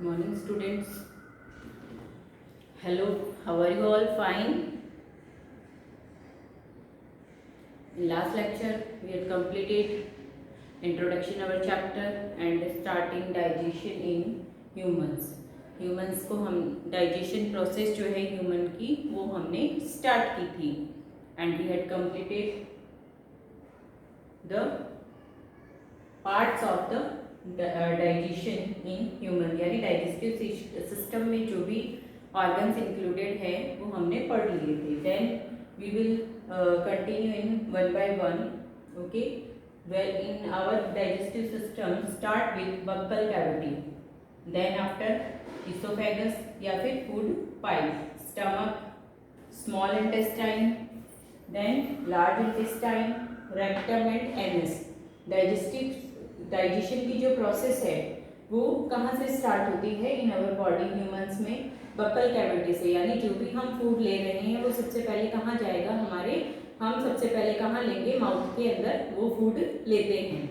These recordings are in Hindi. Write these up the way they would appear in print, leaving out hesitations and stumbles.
Morning, students. Hello, how are you all? Fine. In last lecture, we had completed introduction our chapter and starting digestion in humans. Humans को हम digestion process जो है human की वो हमने start की थी and we had completed the parts of the digestion in human यानी digestive system में जो भी organs included है वो हमने पढ़ लिए थे. Then we will continue in one by one. Okay. Well, in our digestive system start with buccal cavity, then after esophagus या फिर food pipe, stomach, small intestine, then large intestine, rectum and anus. Digestion की जो प्रोसेस है वो कहाँ से स्टार्ट होती है इन आवर बॉडी ह्यूमंस में? बक्कल कैविटी से. यानी जो भी हम फूड ले रहे हैं वो सबसे पहले कहाँ जाएगा? हम सबसे पहले कहाँ लेंगे? माउथ के अंदर वो फूड लेते हैं.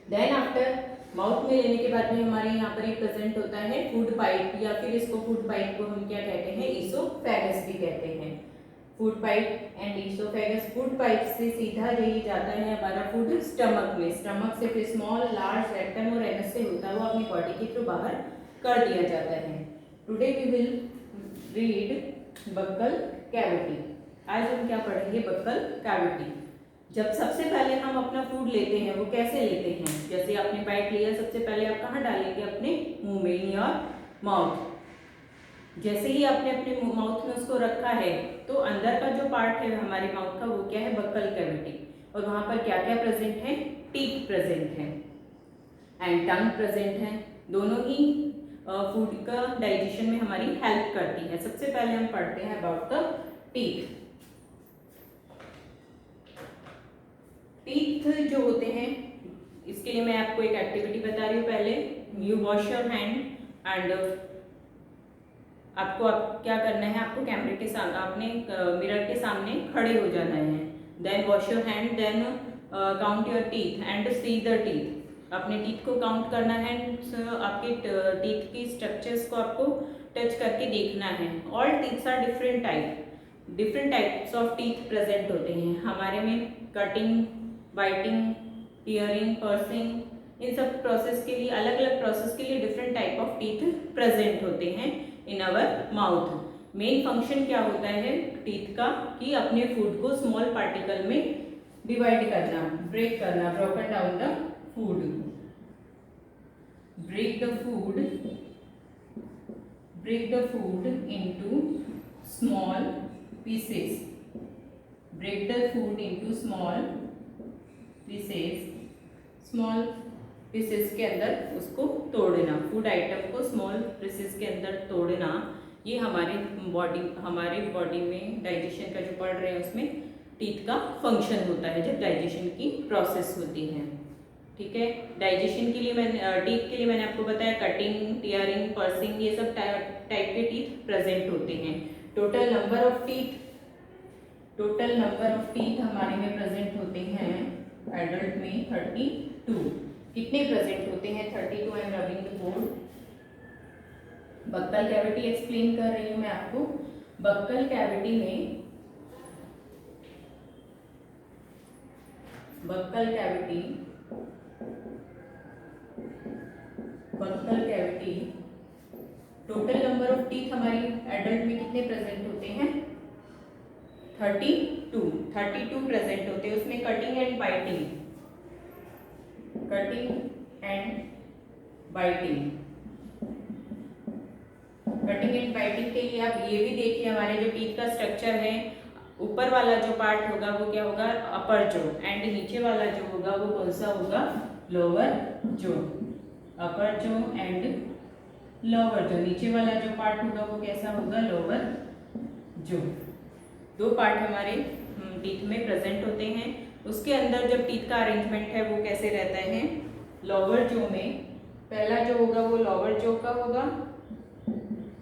देन आफ्टर माउथ में लेने के बाद में हमारे यहाँ पर एक प्रेजेंट होता है फूड पाइप, या फिर इसको फूड पाइप को हम क्या कहते हैं? ईसोफेगस भी कहते हैं. Food pipe and oesophagus. Food pipe से सीधा यही जाता है हमारा फूड स्टमक में. स्टमक से फिर स्मॉल, लार्ज, रेक्टम और एनस से होता हुआ अपनी बॉडी के थ्रू बाहर कर दिया जाता है. Today we will read buccal cavity. आज हम क्या पढ़ेंगे? Buccal cavity. जब सबसे पहले हम अपना फूड लेते हैं वो कैसे लेते हैं? जैसे आपने बाइट लिया, सबसे पहले आप कहाँ डालेंगे? अपने मुंह में, इन योर माउथ. जैसे ही आपने अपने माउथ में उसको रखा है तो अंदर का जो पार्ट है हमारे माउथ का वो क्या है? Buccal cavity. और वहां पर क्या क्या प्रेजेंट है? टीथ प्रेजेंट है एंड टंग प्रेजेंट है. दोनों ही फूड का डाइजेशन में हमारी हेल्प करती है. सबसे पहले हम पढ़ते हैं अबाउट द टीथ. टीथ जो होते हैं इसके लिए मैं आपको एक एक्टिविटी बता रही हूँ. पहले you wash your hand and आपको क्या करना है? आपको कैमरे के सामने, आपने मिरर के सामने खड़े हो जाना है. Then wash your hand, then count your teeth and see the teeth. अपने टीथ को काउंट करना है. आपके टीथ की स्ट्रक्चर्स को आपको टच करके देखना है. All teeths are different types of teeth present होते हैं हमारे में. कटिंग, बाइटिंग, टीयरिंग, पर्सिंग, इन सब प्रोसेस के लिए, अलग अलग प्रोसेस के लिए different type of teeth present होते हैं in our mouth. Main function क्या होता है टीथ का? कि अपने फूड को स्मॉल पार्टिकल में डिवाइड करना, ब्रेक करना, broken down the food. Break the food into small pieces. Break the food into small pieces के अंदर उसको तोड़ना. फूड आइटम को स्मॉल पीसेस के अंदर तोड़ना, ये हमारे बॉडी में डाइजेशन का जो पढ़ रहे हैं उसमें टीथ का फंक्शन होता है जब डाइजेशन की प्रोसेस होती है. ठीक है. डाइजेशन के लिए टीथ के लिए मैंने आपको बताया कटिंग, टीयरिंग, पर्सिंग, ये सब टाइप के टीथ प्रेजेंट होते हैं. टोटल नंबर ऑफ टीथ हमारे में प्रेजेंट होते हैं एडल्ट में 32. कितने प्रेजेंट होते हैं? 32. I am rubbing the board. Buccal cavity explain कर रही हूं मैं आपको. Buccal cavity total number of teeth हमारी एडल्ट में कितने प्रेजेंट होते हैं? 32 प्रेजेंट होते हैं. उसमें कटिंग एंड बाइटिंग के लिए आप ये भी देखिए हमारे जो टीथ का स्ट्रक्चर है, ऊपर वाला जो पार्ट होगा वो क्या होगा? अपर जो. एंड नीचे वाला जो होगा वो कौन सा होगा? लोअर जो. अपर जो एंड लोअर जो. नीचे वाला जो पार्ट होगा वो कैसा होगा? लोअर जो. दो पार्ट हमारे टीथ में प्रेजेंट होते हैं. उसके अंदर जब टीथ का अरेंजमेंट है वो कैसे रहता है? लोअर जो में पहला जो होगा वो लोअर जो का होगा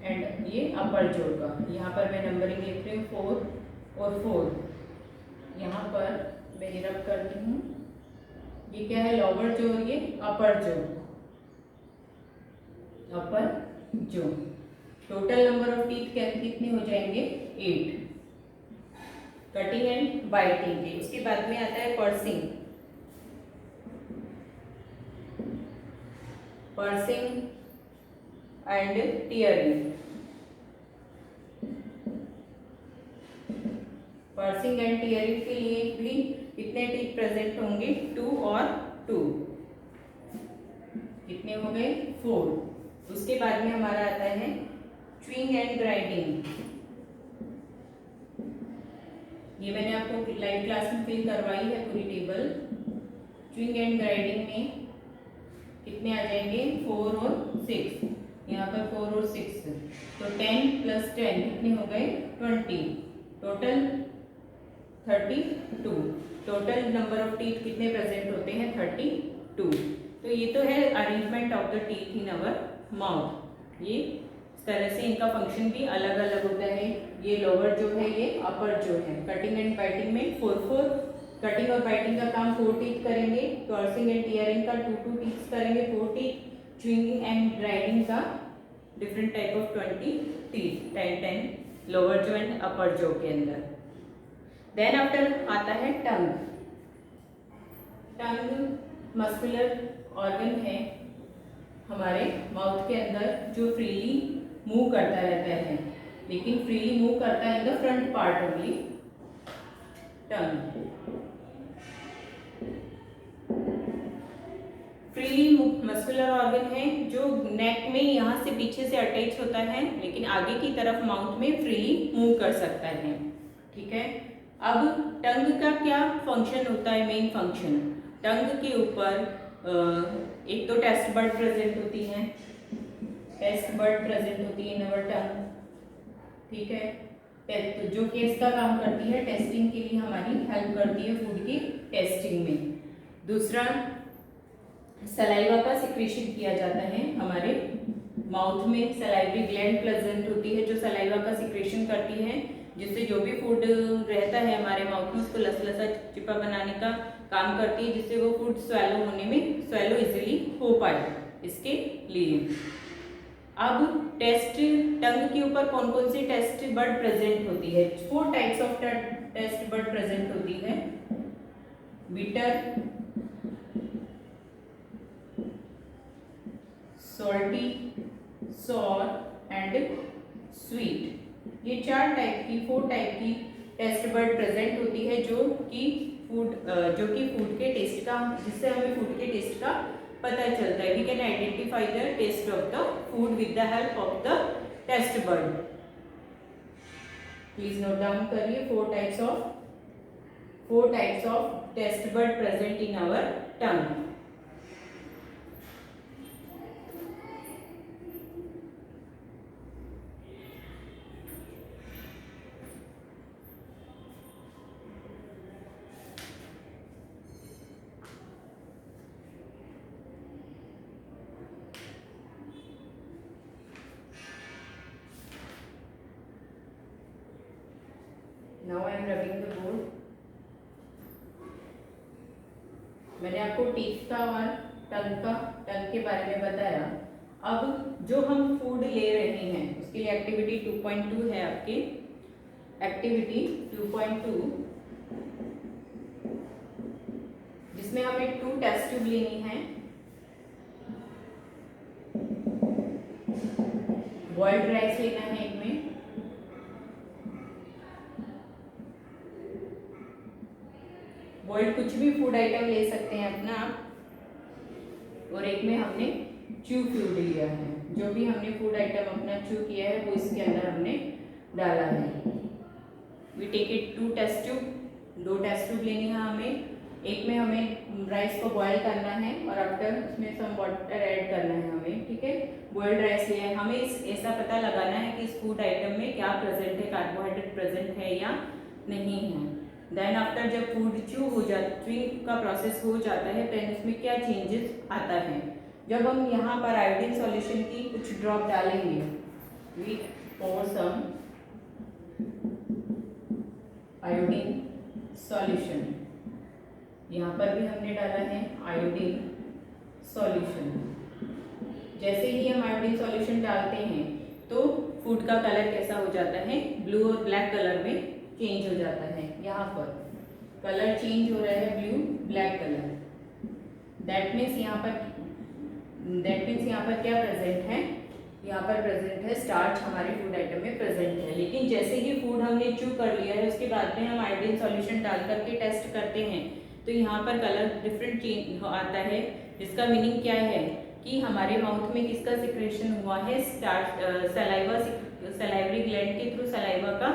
एंड ये अपर जो का. यहाँ पर मैं नंबरिंग लिख रही हूँ 4 और 4. यहाँ पर मैं रब करती हूँ. ये क्या है? लोअर जो और ये अपर जो. अपर जो। टोटल नंबर ऑफ टीथ कितने हो जाएंगे? 8 कटिंग एंड बाइटिंग के। उसके बाद में आता है pursuing. Pursuing and tearing. Pursuing and tearing के लिए भी कितने टीथ प्रेजेंट होंगे? 2 और 2। कितने हो गए? 4। उसके बाद में हमारा आता है च्यूइंग एंड ग्राइंडिंग। ये मैंने आपको लाइव क्लास में फिल करवाई है पूरी टेबल। च्यूइंग एंड ग्राइंडिंग में कितने आ जाएंगे? 4 और 6। यहाँ पर 4 और 6, तो 10 + 10 कितने हो गए? 20। Total 32। Total number of teeth कितने प्रेजेंट होते हैं? 32। तो ये तो है arrangement of the teeth in our mouth. ये इस तरह से इनका फंक्शन भी अलग अलग होता है। ये लोअर जो है, ये अपर जो है। कटिंग एंड बाइटिंग में 4 कटिंग और बाइटिंग का काम 4 टीथ करेंगे। पर्सिंग एंड टीयरिंग का 2 टीथ करेंगे, 4 टीथ। च्यूइंग एंड ग्राइंडिंग का different type of 20 teeth, 10 lower जो एंड अपर जो के अंदर। देन आफ्टर आता है टंग। टंग मस्कुलर ऑर्गन है हमारे माउथ के अंदर, जो फ्रीली मूव करता रहता है, लेकिन फ्रीली मूव करता है in the front part only. Tongue freely muscular organ है जो नेक में यहाँ से पीछे से अटैच होता है, लेकिन आगे की तरफ माउथ में फ्रीली मूव कर सकता है। ठीक है। अब टंग का क्या फंक्शन होता है? मेन फंक्शन, टंग के ऊपर एक तो टेस्ट बर्ड प्रेजेंट होती है। टेस्ट बर्ड प्रेजेंट होती है इन अवर टंग। ठीक है। तो जो कि इसका काम करती है, टेस्टिंग के लिए हमारी हेल्प करती है, फूड की टेस्टिंग में। दूसरा, सलाइवा का सिक्रेशन किया जाता है हमारे माउथ में। सलाइवरी ग्लैंड प्रेजेंट होती है जो सलाइवा का सिक्रेशन करती है, जिससे जो भी फूड रहता है हमारे माउथ में उसको लसलसा चिपचिपा बनाने का काम करती है, जिससे वो फूड स्वेलो इजीली हो पाए इसके लिए। अब टेस्ट टंग के ऊपर कौन कौन सी टेस्ट बर्ड प्रेजेंट होती है? 4 types of taste bud present होती है। Bitter, salty, sour and sweet. ये 4 टाइप की टेस्ट बर्ड प्रेजेंट होती है जो कि फूड के टेस्ट का, जिससे हमें फूड के टेस्ट का पता चलता है। We can identify the taste of the food with the help of the taste bud. Please note down करिए। 4 types of taste bud present in our tongue. Now I am rubbing the board. मैंने आपको टीथ का और टंग के बारे में बताया। अब जो हम फूड ले रहे हैं उसके लिए एक्टिविटी 2.2 है आपकी। एक्टिविटी 2.2 जिसमें हमें 2 टेस्ट ट्यूब लेनी है। बॉइल्ड राइस लेना है एक में, बॉइल्ड कुछ भी फूड आइटम ले सकते हैं अपना आप, और एक में हमने च्यू फूड लिया है। जो भी हमने फूड आइटम अपना च्यू किया है वो इसके अंदर हमने डाला है। We take it 2 test tube, 2 test tube लेनी है हमें। एक में हमें राइस को बॉयल करना है और आफ्टर उसमें सम वाटर ऐड करना है हमें। ठीक है। बॉइल्ड राइस लिया है, हमें ऐसा पता लगाना है कि इस फूड आइटम में क्या प्रेजेंट है, कार्बोहाइड्रेट प्रेजेंट है या नहीं है। देन आफ्टर जब फूड च्यूइंग का प्रोसेस हो जाता है तो इसमें क्या चेंजेस आता है? जब हम यहाँ पर आयोडीन सॉल्यूशन की कुछ ड्रॉप डालेंगे, we pour some iodine solution. यहाँ पर भी हमने डाला है आयोडीन सॉल्यूशन। जैसे ही हम आयोडीन सॉल्यूशन डालते हैं तो फूड का कलर कैसा हो जाता है, ब्लू और ब्लैक कलर में चेंज हो जाता है। यहाँ पर कलर चेंज हो रहा है, blue black colour. That means यहाँ पर क्या प्रेजेंट है, यहाँ पर प्रेजेंट है स्टार्च हमारे फूड आइटम में प्रेजेंट है। लेकिन जैसे ही फूड हमने च्यू कर लिया है उसके बाद में हम आयोडीन सॉल्यूशन डाल करके टेस्ट करते हैं तो यहाँ पर कलर डिफरेंट चेंज आता है, जिसका मीनिंग क्या है कि हमारे माउथ में किसका सिक्रेशन हुआ है, स्टार्च सलाइवा, सलाइवरी ग्लैंड के थ्रू सलाइवा का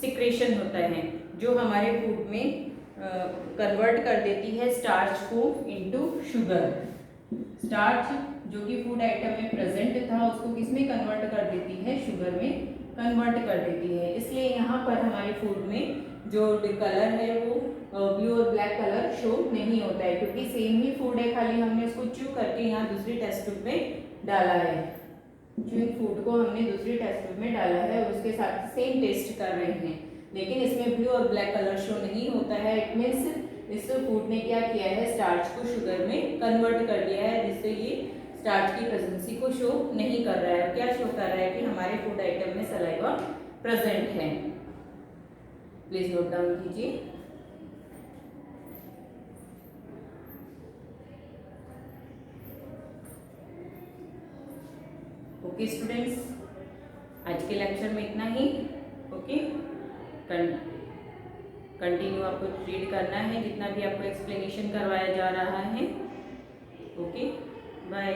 सिक्रेशन होता है जो हमारे फूड में कन्वर्ट कर देती है स्टार्च को इनटू शुगर। स्टार्च जो कि फूड आइटम में प्रेजेंट था उसको किस में कन्वर्ट कर देती है, शुगर में कन्वर्ट कर देती है। इसलिए यहाँ पर हमारे फूड में जो कलर है वो ब्लू और ब्लैक कलर शो नहीं होता है, क्योंकि सेम ही फूड है, खाली हमने उसको च्यू करके यहाँ दूसरी टेस्ट ट्यूब में डाला है। च्यूइंग फूड को हमने दूसरी टेस्ट ट्यूब में डाला है और उसके साथ सेम टेस्ट कर रहे हैं, लेकिन इसमें ब्लू और ब्लैक कलर शो नहीं होता है। इट मीन्स इस फूड ने क्या किया है, स्टार्च को शुगर में कन्वर्ट कर दिया है, जिससे ये स्टार्च की प्रेजेंसी को शो नहीं कर रहा है। क्या शो कर रहा है कि हमारे फूड आइटम में सलाइवा प्रेजेंट है। प्लीज नोट डाउन कीजिए। ओके स्टूडेंट्स, आज के लेक्चर में इतना ही। ओके, कंटिन्यू आपको रीड करना है जितना भी आपको एक्सप्लेनेशन करवाया जा रहा है। Okay, bye.